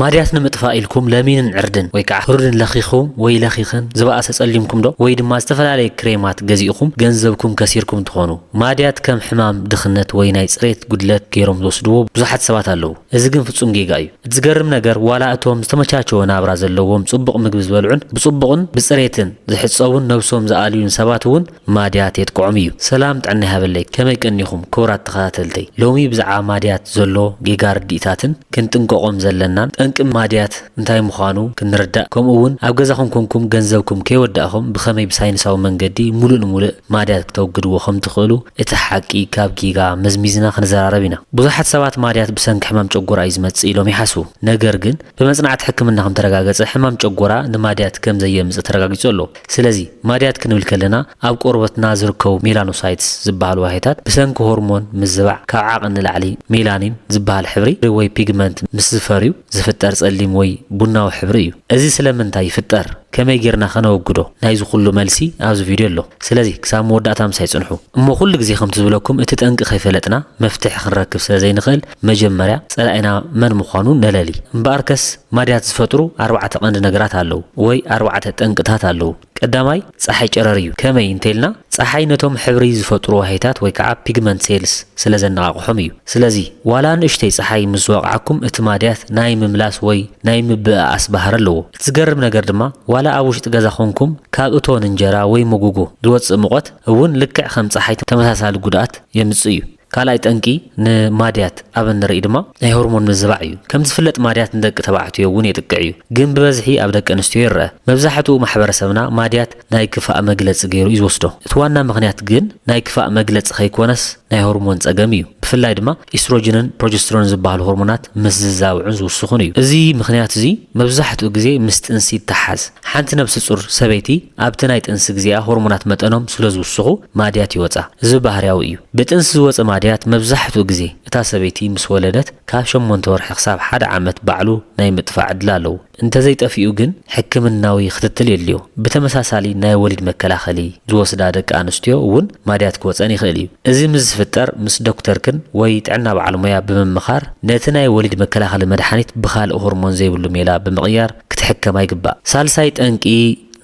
ማዲያት ንምጥፋእ ኢልኩም ለሚንን ዕርድን ወይ ከዓ ፍሩድን ለኺኹም ወይ ለኺኽን ዝበኣሰ ጸሊምኩም ዶ ወይ ድማ ዝተፈላለዩ ክሬማት ገዚእኹም ገንዘብኩም ከሲርኩም ትኾኑ ማዲያት ከም ሕማም ድኽነት ወይ ናይ ጽሬት ጉድለት ገይሮም ዝወስድዎ ብዙሓት ሰባት ኣለዉ። እዚ ግን ፍጹም ጌጋ እዩ። እቲ ዝገርም ነገር ዋላ እቶም ዝተመቻቸወ ናብራ ዘለዎም ጽቡቕ ምግቢ ዝበልዑን ብጽቡቕን ብጽሬትን ዝሕጸቡን ነብሶም ዝኣልዩን ሰባት እውን ማዲያት የጥቅዖም እዩ። ሰላም ጥዕና ይሃበለይ ከመይ ቀኒኹም ክቡራት ተኸታተልተይ ሎሚ ብዛዕባ ማዲያት ዘሎ ጌጋ ርዲእታትን ክንጥንቀቖም ዘለናን ጠንቂ ማዲያት እንታይ ምዃኑ ክንርዳእ ከምኡውን ኣብ ገዛኹም ኮንኩም ገንዘብኩም ከይወዳእኹም ብኸመይ ብሳይንሳዊ መንገዲ ሙሉእ ንሙሉእ ማዲያት ክትወግድዎ ከም ትኽእሉ እቲ ሓቂ ካብ ጌጋ መዝሚዝና ክንዘራረብ ኢና። ብዙሓት ሰባት ማዲያት ብሰንኪ ሕማም ጨጎራ እዩ ዝመጽእ ኢሎም ይሓስቡ። ነገር ግን ብመጽናዕቲ ሕክምና ከም ተረጋገጸ ሕማም ጨጎራ ንማዲያት ከም ዘየምጽእ ተረጋጊጹ ኣሎ። ስለዚ ማዲያት ክንብል ከለና ኣብ ቆርበትና ዝርከቡ ሜላኖሳይትስ ዝበሃሉ ዋሕታት ብሰንኪ ሆርሞን ምዝባዕ ካብ ዓቕን ንላዕሊ ሜላኒን ዝበሃል ሕብሪ ወይ ፒግመንት ምስ ዝፈርዩ ዝፍጠር ጸሊም ወይ ቡናዊ ሕብሪ እዩ። እዚ ስለምንታይ ይፍጠር ከመይ ጌርና ከነወግዶ ናይዚ ኩሉ መልሲ ኣብዚ ቪድዮ ኣሎ። ስለዚ ክሳብ መወዳእታ ምሳይ ጽንሑ እሞ ኩሉ ግዜ ከምቲ ዝብለኩም እቲ ጠንቂ ከይፈለጥና መፍትሒ ክንረክብ ስለዘይንኽእል መጀመርያ ጸላኢና መን ምዃኑ ነለሊ። እምበኣርከስ ማዲያት ዝፈጥሩ 4 ቀንዲ ነገራት ኣለዉ ወይ 4 ጠንቅታት ኣለዉ። ቀዳማይ ፀሓይ ጨረር እዩ። ከመይ እንተይልና ፀሓይ ነቶም ሕብሪ ዝፈጥሩ ዋሕታት ወይ ከዓ ፒግመንት ሴልስ ስለ ዘነቃቅሖም እዩ። ስለዚ ዋላ ንእሽተይ ፀሓይ ምስ ወቅዓኩም እቲ ማዲያት ናይ ምምላስ ወይ ናይ ምብኣስ ባህሪ ኣለዎ። እቲ ዝገርም ነገር ድማ ዋላ ኣብ ውሽጢ ገዛ ኮንኩም ካብ እቶን እንጀራ ወይ መጉጎ ዝወፅእ ሙቐት እውን ልክዕ ከም ፀሓይ ተመሳሳሊ ጉድኣት የምጽእ እዩ። ካልኣይ ጠንቂ ንማዲያት ኣብ ንርኢ ድማ ናይ ሆርሞን ምዝባዕ እዩ። ከም ዝፍለጥ ማዲያት ንደቂ ተባዕትዮ እውን የጥቅዕ እዩ፣ ግን ብበዝሒ ኣብ ደቂ ኣንስትዮ ይርአ። መብዛሕትኡ ማሕበረሰብና ማዲያት ናይ ክፋእ መግለፂ ገይሩ እዩ ዝወስዶ። እቲ ዋና ምክንያት ግን ናይ ክፋእ መግለፂ ከይኮነስ ናይ ሆርሞን ጸገም እዩ። ብፍላይ ድማ ኢስትሮጅንን ፕሮጀስትሮን ዝበሃሉ ሆርሞናት ምስ ዝዛውዑን ዝውስኹን እዩ። እዚ ምክንያት እዚ መብዛሕትኡ ግዜ ምስ ጥንሲ ይተሓዝ። ሓንቲ ነብሲ ጹር ሰበይቲ ኣብቲ ናይ ጥንሲ ግዜኣ ሆርሞናት መጠኖም ስለ ዝውስኹ ማዲያት ይወፃ። እዚ ባህርያዊ እዩ። ብጥንሲ ዝወፀ ማዲያት መብዛሕትኡ ግዜ እታ ሰበይቲ ምስ ወለደት ካብ 8 ወርሒ ክሳብ 1 ዓመት ባዕሉ ናይ ምጥፋእ ዕድል ኣለዎ። እንተዘይጠፊኡ ግን ሕክምናዊ ክትትል የድልዮ። ብተመሳሳሊ ናይ ወሊድ መከላኸሊ ዝወስዳ ደቂ ኣንስትዮ እውን ማዲያት ክወፀን ይኽእል እዩ። እዚ ምስ ዝፍጠር ምስ ዶክተርክን ወይ ጥዕና በዓል ሞያ ብምምኻር ነቲ ናይ ወሊድ መከላኸሊ መድሓኒት ብኻልእ ሆርሞን ዘይብሉ ሜላ ብምቕያር ክትሕከማ ይግባእ። ሳልሳይ ጠንቂ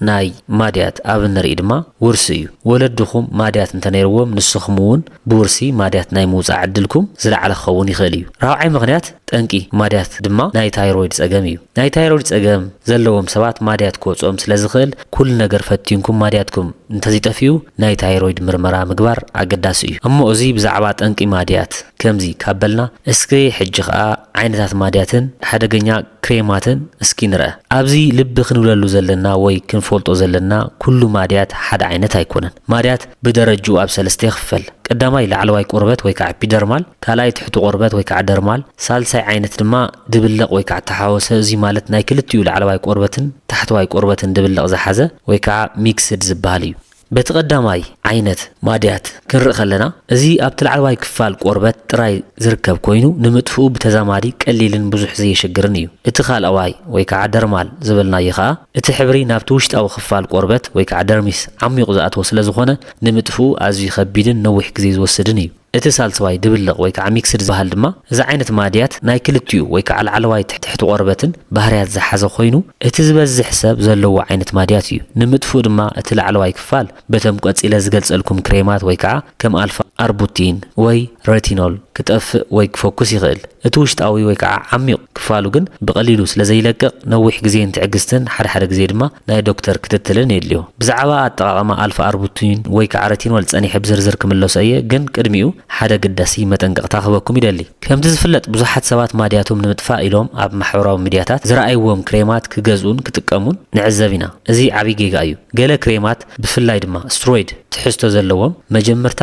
ናይ ማዲያት ኣብ ንርኢ ድማ ውርሲ እዩ። ወለድኹም ማዲያት እንተነይርዎም ንስኹም እውን ብውርሲ ማዲያት ናይ ምውፃእ ዕድልኩም ዝለዓለ ክኸውን ይኽእል እዩ። ራብዓይ ምክንያት ጠንቂ ማዲያት ድማ ናይ ታይሮይድ ጸገም እዩ። ናይ ታይሮይድ ጸገም ዘለዎም ሰባት ማዲያት ክወፅኦም ስለ ዝኽእል ኩሉ ነገር ፈቲንኩም ማዲያትኩም እንተዘይጠፊኡ ናይ ታይሮይድ ምርመራ ምግባር ኣገዳሲ እዩ። እሞ እዚ ብዛዕባ ጠንቂ ማዲያት ከምዚ ካበልና እስኪ ሕጂ ከዓ ዓይነታት ማዲያትን ሓደገኛ ክሬማትን እስኪ ንርአ። ኣብዚ ልቢ ክንብለሉ ዘለና ወይ ክንፈልጦ ዘለና ኩሉ ማዲያት ሓደ ዓይነት ኣይኮነን። ማዲያት ብደረጅኡ ኣብ 3 ይኽፈል። ቀዳማይ ላዕለዋይ ቆርበት ወይ ከዓ ኤፒደርማል፣ ካልኣይ ትሕቲ ቆርበት ወይ ከዓ ደርማል፣ ሳልሳይ ዓይነት ድማ ድብልቕ ወይ ከዓ ተሓወሰ። እዚ ማለት ናይ ክልቲኡ ላዕለዋይ ቆርበትን ታሕተዋይ ቆርበትን ድብልቕ ዝሓዘ ወይ ከዓ ሚክስድ ዝበሃል እዩ። በቲ ቀዳማይ ዓይነት ማዲያት ክንርኢ ከለና እዚ ኣብቲ ላዕለዋይ ክፋል ቆርበት ጥራይ ዝርከብ ኮይኑ ንምጥፍኡ ብተዛማዲ ቀሊልን ብዙሕ ዘየሸግርን እዩ። እቲ ካልኣዋይ ወይ ከዓ ደርማል ዝበልናዮ ከዓ እቲ ሕብሪ ናብቲ ውሽጣዊ ክፋል ቆርበት ወይ ከዓ ደርሚስ ዓሚቑ ዝኣተወ ስለ ዝኾነ ንምጥፍኡ ኣዝዩ ከቢድን ነዊሕ ግዜ ዝወስድን እዩ። እቲ ሳልሳዋይ ድብልቕ ወይ ከዓ ሚክስድ ዝበሃል ድማ እዚ ዓይነት ማዲያት ናይ ክልቲኡ ወይ ከዓ ላዕለዋይ ትሕቲ ቆርበትን ባህርያት ዝሓዘ ኮይኑ እቲ ዝበዝሕ ሰብ ዘለዎ ዓይነት ማዲያት እዩ። ንምጥፍኡ ድማ እቲ ላዕለዋይ ክፋል በቶም ቀፂለ ዝገልጸልኩም ክሬማት ወይ ከዓ ከም ኣልፋ ኣርቡቲን ወይ ሬቲኖል ክጠፍእ ወይ ክፎኩስ ይኽእል። እቲ ውሽጣዊ ወይ ከዓ ዓሚቕ ክፋሉ ግን ብቐሊሉ ስለ ዘይለቅቕ ነዊሕ ግዜን ትዕግስትን ሓደ ግዜ ድማ ናይ ዶክተር ክትትልን የድልዮ። ብዛዕባ ኣጠቓቕማ ኣልፋ ኣርቡቲን ወይ ከዓ ሬቲኖል ጸኒሐ ብዝርዝር ክምለሶ እየ፣ ግን ቅድሚኡ ሓደ ግዳሲ መጠንቀቕታ ክበኩም ይደሊ። ከምቲ ዝፍለጥ ብዙሓት ሰባት ማዲያቶም ንምጥፋእ ኢሎም ኣብ ማሕበራዊ ሚድያታት ዝረኣይዎም ክሬማት ክገዝኡን ክጥቀሙን ንዕዘብ ኢና። እዚ ዓብይ ጌጋ እዩ። ገለ ክሬማት ብፍላይ ድማ ስትሮይድ ትሕዝቶ ዘለዎም መጀመርታ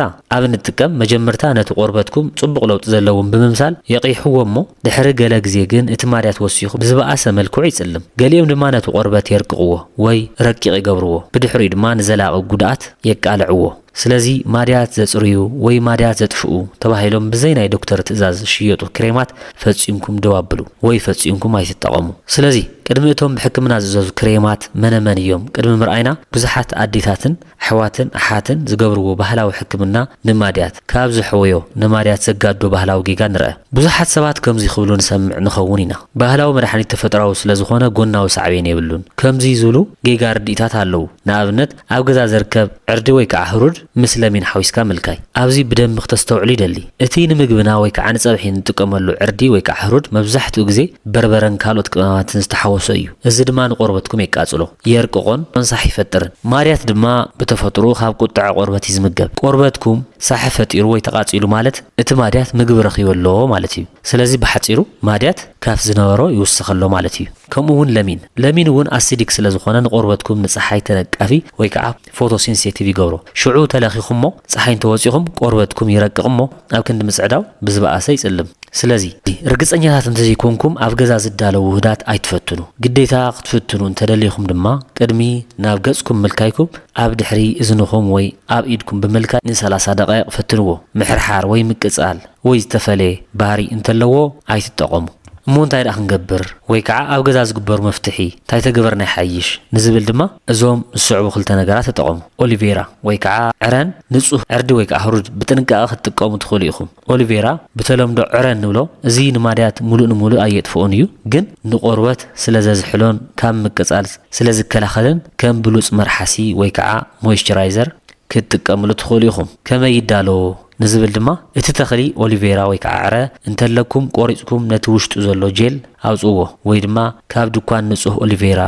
መጀመርታ ነቲ ቆርበትኩም ጽቡቕ ለውጢ ዘለዎም ብምምሳል የቂሕዎ እሞ ድሕሪ ገለ ግዜ ግን እቲ ማዲያት ወሲኹ ብዝበኣሰ መልክዑ ይጽልም። ገሊኦም ድማ ነቲ ቆርበት የርቅቕዎ ወይ ረቂቕ ይገብርዎ፣ ብድሕሪኡ ድማ ንዘላቒ ጉድኣት የቃልዕዎ። ስለዚ ማዲያት ዘጽርዩ ወይ ማዲያት ዘጥፍኡ ተባሂሎም ብዘይ ናይ ዶክተር ትእዛዝ ዝሽየጡ ክሬማት ፈጺምኩም ደው ኣብሉ ወይ ፈጺምኩም ኣይትጠቐሙ። ስለዚ ቅድሚቶም ብሕክምና ዝዘዙ ክሬማት መነመን እዮም ቅድሚ ምርኣይና ብዙሓት ኣዴታትን ኣሕዋትን ኣሓትን ዝገብርዎ ባህላዊ ሕክምና ንማድያት ካብ ዝሕወዮ ንማድያት ዘጋዶ ባህላዊ ጌጋ ንርአ ብዙሓት ሰባት ከምዚ ይኽብሉ ንሰምዕ ንኸውን ኢና ባህላዊ መድሓኒት ተፈጥራዊ ስለ ዝኾነ ጎናዊ ሳዕቤን የብሉን ከምዚ ዝብሉ ጌጋ ርዲኢታት ኣለዉ ንኣብነት ኣብ ገዛ ዝርከብ ዕርዲ ወይ ከዓ ህሩድ ምስ ለሚን ሓዊስካ ምልካይ ኣብዚ ብደንቢ ክተስተውዕሉ ይደሊ እቲ ንምግብና ወይ ከዓ ንፀብሒ ንጥቀመሉ ዕርዲ ወይ ከዓ ህሩድ መብዛሕትኡ ግዜ በርበረን ካልኦት ቅመማትን ዝተሓወሶ እዩ እዚ ድማ ንቆርበትኩም የቃጽሎ የርቅቆን እንሳሕ ይፈጥርን ማድያት ድማ ብተፈጥሮ ካብ ቁጥዕ ቆርበት ይዝምገብ ቆርበትኩም ሳሕ ፈጢሩ ወይ ተቃጺሉ ማለት እቲ ማድያት ምግቢ ረኺበሎ ማለት እዩ ስለዚ ብሓጺሩ ማድያት ካፍ ዝነበሮ ይውስኸሎ ማለት እዩ ከምኡውን ለሚን እውን አሲዲክ ስለ ዝኾነ ንቆርበትኩም ንፀሓይ ተነቃፊ ወይ ከዓ ፎቶሴንሲቲቭ ይገብሮ ሽዑ ተለኺኹምሞ ፀሓይ ተወፂኹም ቆርበትኩም ይረቅቕሞ ኣብ ክንዲ ምጽዕዳው ብዝበኣሰ ይጽልም ስለዚ ርግጸኛታት እንተዘይኮንኩም ኣብ ገዛ ዝዳለው ውህዳት ኣይትፈትኑ ግዴታ ክትፍትኑ እንተደሊኹም ድማ ቅድሚ ናብ ገጽኩም ምልካይኩም ኣብ ድሕሪ እዝንኹም ወይ ኣብ ኢድኩም ብምልካይ ን30 ደቂቕ ፈትንዎ ምሕርሓር ወይ ምቅጻል ወይ ዝተፈለየ ባህሪ እንተለዎ ኣይትጠቐሙ እሞንታይ ዳ ክንገብር ወይ ከዓ ኣብ ገዛ ዝግበሩ መፍትሒ እንታይ ተገበርና ይሓይሽ ንዝብል ድማ እዞም ዝስዕቡ ክልተ ነገራት ተጠቐሙ ኦሊቬራ ወይ ከዓ ዕረን ንጹህ ዕርዲ ወይ ከዓ ህሩድ ብጥንቃቐ ክትጥቀሙ ትኽእሉ ኢኹም ኦሊቬራ በተለምዶ ዕረን ንብሎ እዚ ንማድያት ሙሉእ ኣየጥፍኦን እዩ ግን ንቆርበት ስለዘዝሕሎን ካብ ምቅጻል ስለዝከላኸልን ከም ብሉጽ መርሓሲ ወይ ከዓ ሞይስቸራይዘር ክትጥቀምሉ ትኽእሉ ኢኹም ከመይ ይዳሎ ንዝብል ድማ እቲ ተኽሊ ኦሊቬራ ወይ ከዓ ዕረ እንተለኩም ቆሪጽኩም ነቲ ውሽጡ ዘሎ ጄል ኣውጽዎ ወይ ድማ ካብ ድኳን ንጹህ ኦሊቬራ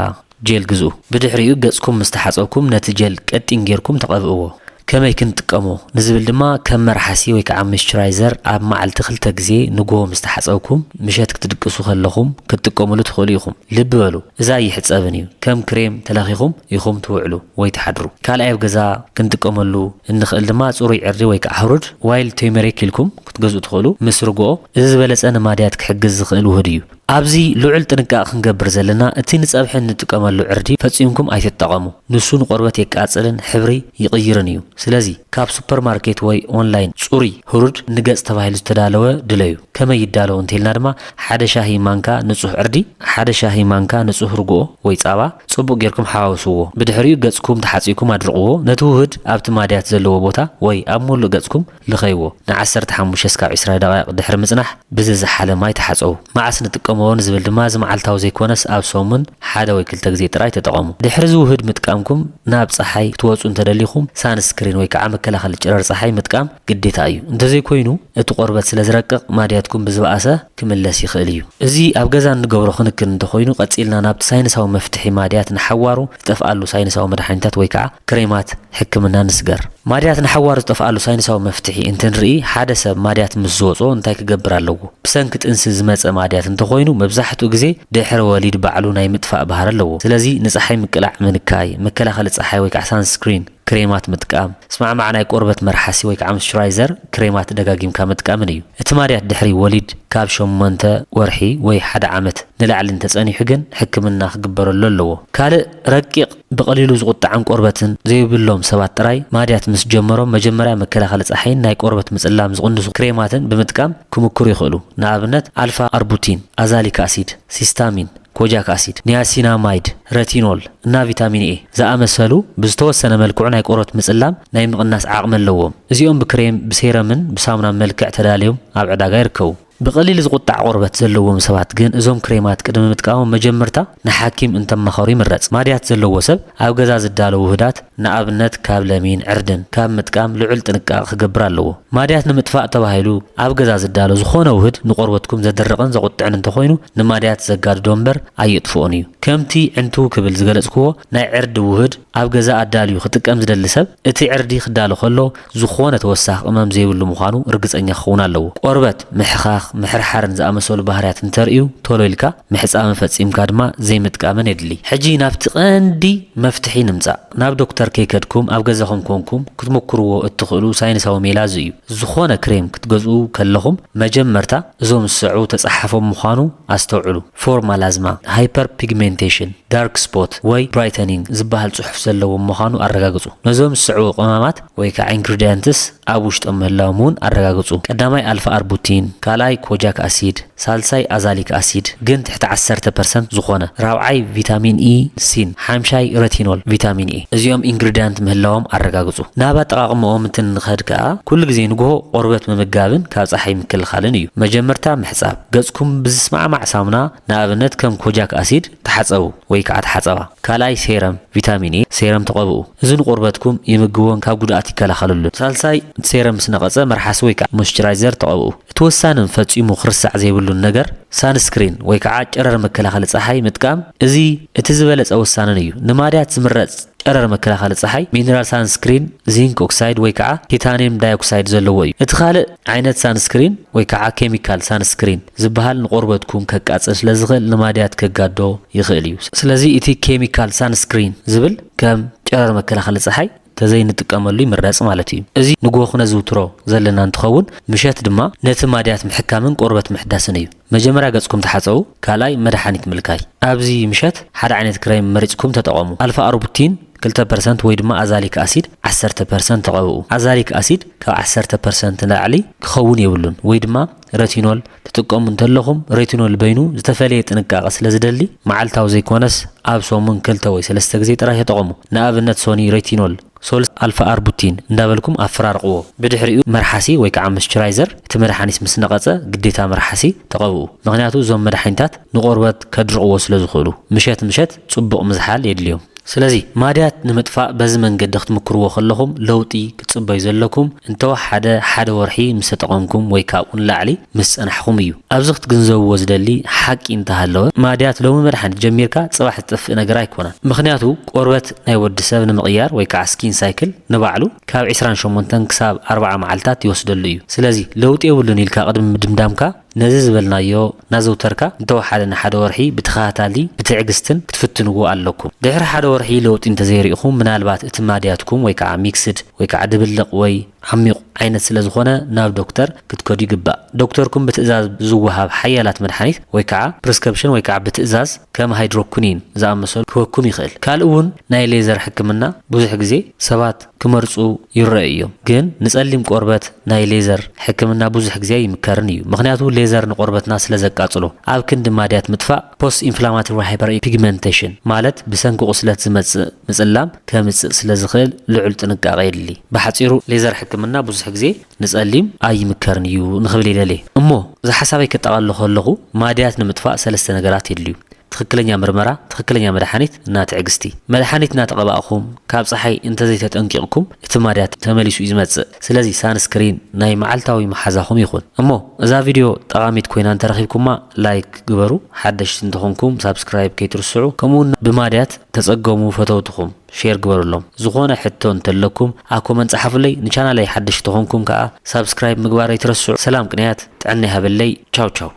ጄል ግዙ ብድሕሪኡ ገጽኩም ምስተሓጸብኩም ነቲ ጄል ቀጢን ጌርኩም ተቐብእዎ ከመይ ክንጥቀሞ ንዝብል ድማ ከም መርሓሲ ወይ ከዓ ሞይስቸራይዘር ኣብ መዓልቲ 2 ግዜ ንጎ ምስተሓጸብኩም ምሸት ክትድቅሱ ከለኹም ክትጥቀሙሉ ትኽእሉ ኢኹም ልብ በሉ እዛ ይሕጸብን እዩ ከም ክሬም ተለኺኹም ኢኹም ትውዕሉ ወይ ተሓድሩ ካልኣይ ኣብ ገዛ ክንጥቀመሉ እንኽእል ድማ ጽሩይ ዕርዲ ወይ ከዓ ህሩድ ዋይል ቴመሪክ ኢልኩም ክትገዝኡ ትኽእሉ ምስ ርግኦ እዚ ዝበለጸ ንማድያት ክሕግዝ ዝኽእል ውህድ እዩ ኣብዚ ልዑል ጥንቃቐ ክንገብር ዘለና እቲ ንጸብሒ እንጥቀመሉ ዕርዲ ፈጺምኩም ኣይትጠቐሙ ንሱ ንቆርበት የቃጽልን ሕብሪ ይቕይርን እዩ ስለዚ ካብ ሱፐርማርኬት ወይ ኦንላይን ጽሩይ ህሩድ ንገጽ ተባሂሉ ዝተዳለወ ድለዩ ከመይ ይዳለው እንተልና ድማ ሓደ ሻሂ ማንካ ንጹህ ዕርዲ ሓደ ሻሂ ማንካ ንጹህ ርግኦ ወይ ጻባ ጽቡቕ ጌርኩም ሓዋውስዎ ብድሕሪኡ ገጽኩም ተሓጺኩም ኣድርቕዎ ነቲ ውህድ ኣብቲ ማድያት ዘለዎ ቦታ ወይ ኣብ ሙሉእ ገጽኩም ልኸይዎ ን15 እስካብ 20 ደቂቕ ድሕሪ ምጽናሕ ብዝዝሓለ ማይ ተሓጸቡ መዓስ ንጥቀመዎን ዝብል ድማ ዝመዓልታዊ ዘይኮነስ ኣብ ሰሙን ሓደ ወይ 2 ግዜ ጥራይ ተጠቐሙ ድሕሪ ዝውህድ ምጥቃምኩም ናብ ፀሓይ ክትወጹ እንተደሊኹም ሳንስክሪን ወይ ከዓ መከላኸሊ ጨረር ፀሓይ ምጥቃም ግዴታ እዩ እንተዘይኮይኑ እቲ ቆርበት ስለዝረቅቕ ማድያትኩም ብዝበኣሰ ክምለስ ይኽእል እዩ እዚ ኣብ ገዛ እንገብሮ ክንክን እንተኾይኑ ቀጺልና ናብቲ ሳይንሳዊ መፍትሒ ማድያት ንሓዋሩ ዝጠፍኣሉ ሳይንሳዊ መድሓኒታት ወይ ከዓ ክሬማት ሕክምና ንስገር ማድያት ንሓዋሩ ዝጠፍኣሉ ሳይንሳዊ መፍትሒ እንትንርኢ ሓደ ሰብ ማድያት ምስ ዝወጾ እንታይ ክገብር ኣለዎ ብሰንኪ ጥንሲ ዝመጸ ማድያት እንተኾይኑ መብዛሕትኡ ግዜ ድሕሪ ወሊድ ባዕሉ ናይ ምጥፋእ ባህሪ ኣለዎ ስለዚ ንፀሓይ ምቅላዕ ምንካይ መከላኸሊ ፀሓይ ወይ ከዓ ሳንስክሪን ክሬማት ምጥቃም ስማዕማዕ ናይ ቆርበት መርሓሲ ወይ ከዓ ሞይስቸራይዘር ክሬማት ደጋጊምካ ምጥቃምን እዩ እቲ ማድያት ድሕሪ ወሊድ ካብ 8 ወርሒ ወይ 1 ዓመት ንላዕሊ እንተጸኒሑ ግን ሕክምና ክግበረሉ ኣለዎ ካልእ ረቂቕ ብቐሊሉ ዝቁጣዕን ቆርበትን ዘይብሎም ሰባት ጥራይ ማድያት ምስ ጀመሮም መጀመርያ መከላኸሊ ፀሓይን ናይ ቆርበት ምጽላም ዝቕንሱ ክሬማትን ብምጥቃም ክምክሩ ይኽእሉ ንኣብነት አልፋ አርቡቲን አዛሊክ አሲድ ሲስታሚን ኮጃክ አሲድ ኒያሲናማይድ ረቲኖል እና ቪታሚን ኤ ዝኣመሰሉ ብዝተወሰነ መልክዑ ናይ ቆርበት ምጽላም ናይ ምቕናስ ዓቕሚ ኣለዎም እዚኦም ብክሬም ብሴረምን ብሳሙና መልክዕ ተዳልዮም ኣብ ዕዳጋ ይርከቡ بقليل زغطع قربة زلوهم سبات جن إزهم كريمات قدم متقاوم مجمرتا نحاكم انت مخاري مرات ماريات زلو سب أو جزاز الدالو وهدات نابنت كاب لمين عردن كاب متقام لعلت نكا خجبرالو ماريات نمتفاء تباهيلو أو جزاز الدالو زخونه وهد نقربتكم زدرقن زغطع عن تخوينو نماريات زجار دومبر أيطفونيو كمتي انتو قبل زغلصكو ناي عرد وهد أو جزاء الدالو ختكم زدلسب اتي عردي خدالو خلو زخونه توسخ امام زيولو مخانو رقصنيا خونا لو قربت محخاخ محرحرن زامسول بهاريات انتريو توليلكا محصام فصيم كادما زي متقامن يدلي حجي نافت قندي مفتحي نمصا ناب دكتور كيكدكم اب غزاهم كونكم كتمكروا اتخلو ساينساو ميلازيو زخونه كريم كتغزو كلهم مجمرتا زوم السعو تصحفوا مخانو استوعلو فورمالازما هايبر بيغمنت ፒግሜንቴሽን ዳርክ ስፖት ወይ ብራይተኒንግ ዝበሃል ጽሑፍ ዘለዎ ምዃኑ አረጋግጹ ነዞም ዝስዕቡ ቅመማት ወይ ከዓ ኢንግሪዲየንትስ ኣብ ውሽጦም ምህላዎም እውን አረጋግጹ ቀዳማይ አልፋ አርቡቲን ካልኣይ ኮጃክ አሲድ ሳልሳይ አዛሊክ አሲድ ግን ትሕቲ 10% ዝኾነ ራብዓይ ቪታሚን ኢ ሲን ሓምሻይ ሬቲኖል ቪታሚን ኢ እዚኦም ኢንግሪዲየንት ምህላዎም አረጋግጹ ናብ አጠቃቅምኦም እንትንኸድ ከዓ ኩሉ ግዜ ንግሆ ቆርበት ምምጋብን ካብ ፀሓይ ምክልኻልን እዩ መጀመርታ ምሕጻብ ገጽኩም ብዝስማዕማዕ ሳሙና ንኣብነት ከም ኮጃክ አሲድ ተሓጸቡ ወይ ከዓ ተሓጸባ ካልኣይ ሴረም ቪታሚን ኢ ሴረም ተቐብኡ እዚ ንቆርበትኩም ይምግቦን ካብ ጉድኣት ይከላኸለሉን ሳልሳይ ሴረም ስነቐጸ መርሓሲ ወይ ከዓ ሞይስቸራይዘር ተቐብኡ እቲ ወሳንን ፈጺሙ ክርሳዕ ዘይብሉን ነገር ሳንስክሪን ወይ ከዓ ጨረር መከላኸሊ ፀሓይ ምጥቃም እዚ እቲ ዝበለጸ ወሳንን እዩ ንማድያት ዝምረጽ ጨረር መከላኸሊ ፀሓይ ሚነራል ሳንስክሪን ዚንክ ኦክሳይድ ወይ ከዓ ቲታኒየም ዳይኦክሳይድ ዘለዎ እዩ እቲ ካልእ ዓይነት ሳንስክሪን ወይ ከዓ ኬሚካል ሳንስክሪን ዝበሃል ንቆርበትኩም ከቃጽል ስለዝኽእል ንማድያት ከጋዶ ይኽእል እዩ ስለዚ እቲ ኬሚካል ሳንስክሪን ዝብል ከም ጨረር መከላኸሊ ፀሓይ ተዘይንጥቀመሉ ይምረጽ ማለት እዩ እዚ ንግሆ ክነዝውትሮ ዘለና እንትኸውን ምሸት ድማ ነቲ ማድያት ምሕካምን ቆርበት ምሕዳስን እዩ መጀመርያ ገጽኩም ተሓጸቡ ካልኣይ መድሓኒት ምልካይ ኣብዚ ምሸት ሓደ ዓይነት ክሬም መሪጽኩም ተጠቐሙ አልፋ አርቡቲን 2% ወይ ድማ አዛሊክ አሲድ 10% ተቐብኡ አዛሊክ አሲድ ካብ 10% ንላዕሊ ክኸውን የብሉን ወይ ድማ ሬቲኖል ተጠቀሙ እንተለኹም ሬቲኖል በይኑ ዝተፈለየ ጥንቃቐ ስለዝደሊ መዓልታዊ ዘይኮነስ ኣብ ሰሙን 2 ወይ 3 ግዜ ጥራይ ተጠቐሙ ንኣብነት ሶኒ ሬቲኖል ሶልስ አልፋ አርቡቲን እንዳበልኩም አፈራርቅዎ ብድሕሪኡ መርሓሲ ወይ ከዓ ሞይስቸራይዘር እቲ መድሓኒት ምስ ነቐጸ ግዴታ መርሓሲ ተቐብኡ ምክንያቱ እዞም መድሓኒታት ንቆርበት ከድርቕዎ ስለዝኽእሉ ምሸት ጽቡቕ ምዝሓል የድልዮም ስለዚ ማድያት ንምጥፋእ በዚ መንገዲ ክትምክርዎ ከለኹም ለውጢ ክትጽበዩ ዘለኩም እንተወሓደ ሓደ ወርሒ ምስ ተጠቐምኩም ወይ ካብኡ ንላዕሊ ምስ ጸናሕኩም እዩ ኣብዚ ክትግንዘብዎ ዝደሊ ሓቂ እንተሃለወ ማድያት ሎሚ መድሓኒት ጀሚርካ ጽባሕ ዝጥፍእ ነገር ኣይኮነን ምክንያቱ ቆርበት ናይ ወዲ ሰብ ንምቕያር ወይ ከዓ ስኪን ሳይክል ንባዕሉ ካብ 28 ክሳብ 40 መዓልታት ይወስደሉ እዩ ስለዚ ለውጢ የብሉን ኢልካ ቅድሚ ምድምዳምካ ነዚ ዝበልናዮ ናዘውተርካ እንተወሓደ ንሓደ ወርሒ ብተኸታታሊ ብትዕግስትን ክትፍትንዎ ኣለኩም ድሕሪ ሓደ ወርሒ ለውጢ እንተዘይሪኢኹም ምናልባት እቲ ማድያትኩም ወይ ከዓ ሚክስድ ወይ ከዓ ድብልቕ ወይ ዓሚቕ ዓይነት ስለዝኾነ ናብ ዶክተር ክትከዱ ይግባእ ዶክተርኩም ብትእዛዝ ዝወሃብ ሓያላት መድሓኒት ወይ ከዓ ፕሪስክሪፕሽን ወይ ከዓ ብትእዛዝ ከም ሃይድሮኩኒን ዝኣመሰሉ ክወኩም ይኽእል ካልእ እውን ናይ ሌዘር ሕክምና ብዙሕ ግዜ ሰባት ክመርጹ ይረኣዩ እዮም ግን ንጸሊም ቆርበት ናይ ሌዘር ሕክምና ብዙሕ ግዜ ይምከርን እዩ ምክንያቱ ሌዘር ንቆርበትና ስለዘቃጽሎ ኣብ ክንዲ ማድያት ምጥፋእ ፖስት ኢንፍላማቶሪ ሃይፐር ፒግሜንቴሽን ማለት ብሰንኪ ቁስለት ዝመጽእ ምጽላም ከምጽእ ስለዝኽእል ልዑል ጥንቃቐ የድሊ ብሓጺሩ ሌዘር ሕክምና ብዙሕ ግዜ ንጸሊም ኣይምከርን እዩ ንኽብል ይደልየ እሞ ዝሓሳበይ ከጠቓልሎ ከለኹ ማድያት ንምጥፋእ 3 ነገራት የድልዩ ትክክለኛ ምርመራ ትክክለኛ መድሓኒት እና ትዕግስቲ መድሓኒት እናተቐባእኹም ካብ ፀሓይ እንተዘይተጠንቂቕኩም እቲ ማድያት ተመሊሱ ይዝመጽእ ስለዚ ሳንስክሪን ናይ መዓልታዊ መሓዛኹም ይኹን እሞ እዛ ቪድዮ ጠቓሚት ኮይና እንተረኺብኩማ ላይክ ግበሩ ሓደሽቲ እንተኾንኩም ሳብስክራይብ ከይትርስዑ ከምኡውን ብማድያት ተጸገሙ ፈተውትኹም ሼር ግበሩሎም ዝኾነ ሕቶ እንተለኩም ኣብ ኮመንት ጻሓፉለይ ንቻናለይ ሓደሽቲ ተኾንኩም ከዓ ሳብስክራይብ ምግባር ኣይትረስዑ ሰላም ቅንያት ጥዕና ይሃበለይ ቻው